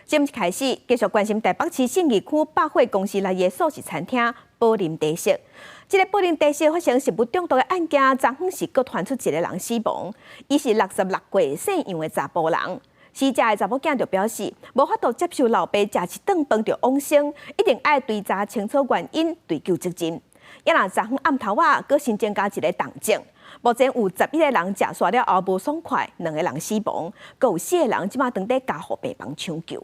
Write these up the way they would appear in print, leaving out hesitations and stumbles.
节目一开始，继续关心台北市信义区百货公司内的素食餐厅宝林茶室。这个宝林茶室发生食物中毒的案件，昨昏是各传出一个人死亡，伊是66岁姓杨的查甫人。死者的查某囝就表示，无法度接受老爸食一顿饭就往生，一定爱追查清楚原因，追究责任。也若昨昏暗头啊，佫新增加一个重症。目前有11个人食煞了后无爽快，2个人死亡，佫有4个人即马等在家护病房抢救。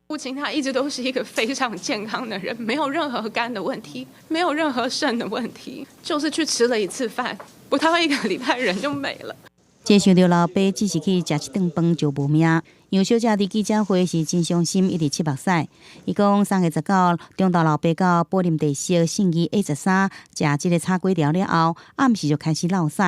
父亲他一直都是一个非常健康的人，没有任何肝的问题，没有任何肾的问题，就是去吃了一次饭，不到1个礼拜人就没了。接想到老爸只是去食一顿饭就无命，杨小姐伫记者会是真伤心，一直7目屎。伊讲3月19中昼老爸到宝林茶室信义 A13食这个炒粿条了后，暗时就开始落屎，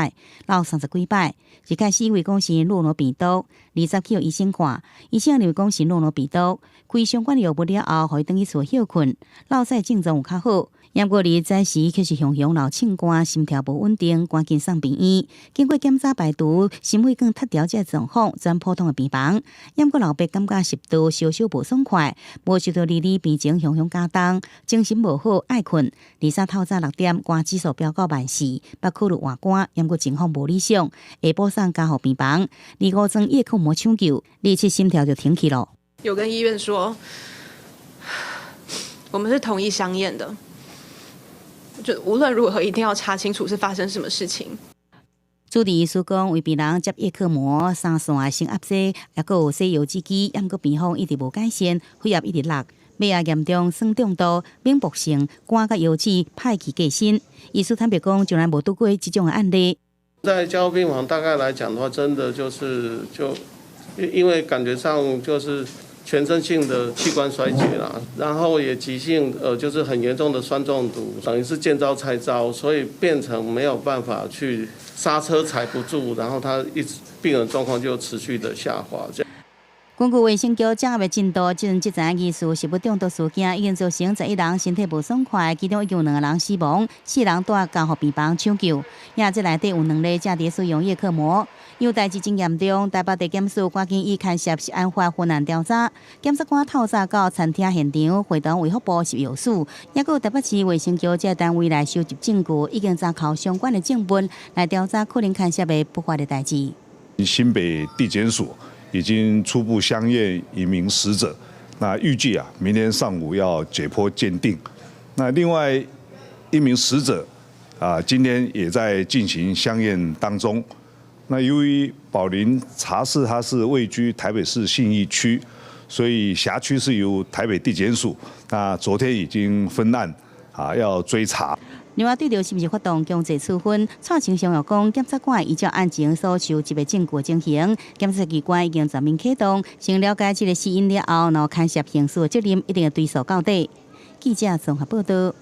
落30几摆。一开始以为讲是诺罗病毒，20去医生看，医生认为讲是诺罗病毒，开相关药物了后，互伊转去厝休困，落屎症状有较好。不过2早时却是雄老唱歌，心跳无稳定，赶紧送病院。经过检查排毒，心血管塌条这状况转普通的病房。不过老爸感觉食道稍稍无爽快，无受到病情雄加重，精神无好，爱困。23透早6点，肝指数飙到14000，要考虑换肝，不过情况无理想，下晡送家护病房。25钟夜科膜抢救，27心跳就停去了。有跟医院说，我们是同意相验的。就无论如何，一定要查清楚是发生什么事情。主治医师讲，为病人接叶克膜、3线升压剂，也佫有西药制剂，不过病况一直无改善，血压一直落，尾也严重酸中毒、免搏性肝甲腰子歹去过身。医师坦白讲，从来无拄过这种的案例。在加护病房大概来讲的话，真的就因为感觉上就是全身性的器官衰竭啦，然后也急性就是很严重的酸中毒，等于是见招拆招，所以变成没有办法去刹车踩不住，然后他病人状况就持续的下滑。根据卫生局掌握的进度，即阵知影疑似食物中毒事件已经造成11人身体无爽快，其中已经有2个人死亡，4人住家护病房抢救。也这内底有2例正伫使用叶克膜。因为代志真严重，台北地检署赶紧以牵涉是案发分案调查。检察官透早到餐厅现场会同卫福部是药署，也有台北市卫生局这单位来收集证据，已经查考相关的证本来调查可能牵涉的不法的代志。新北地检署已经初步相验1名死者，那预计明天上午要解剖鉴定。那另外1名死者今天也在进行相验当中。那由于宝林茶室它是位居台北市信义区，所以辖区是由台北地检署。那昨天已经分案要追查。另外，对着是不是发动强制处分，蔡清祥又讲，检察官依照案情所收集的证据进行，检察机关已经全面启动，先了解这个死因了后，然后牵涉刑事责任，一定要追诉到底。记者综合报道。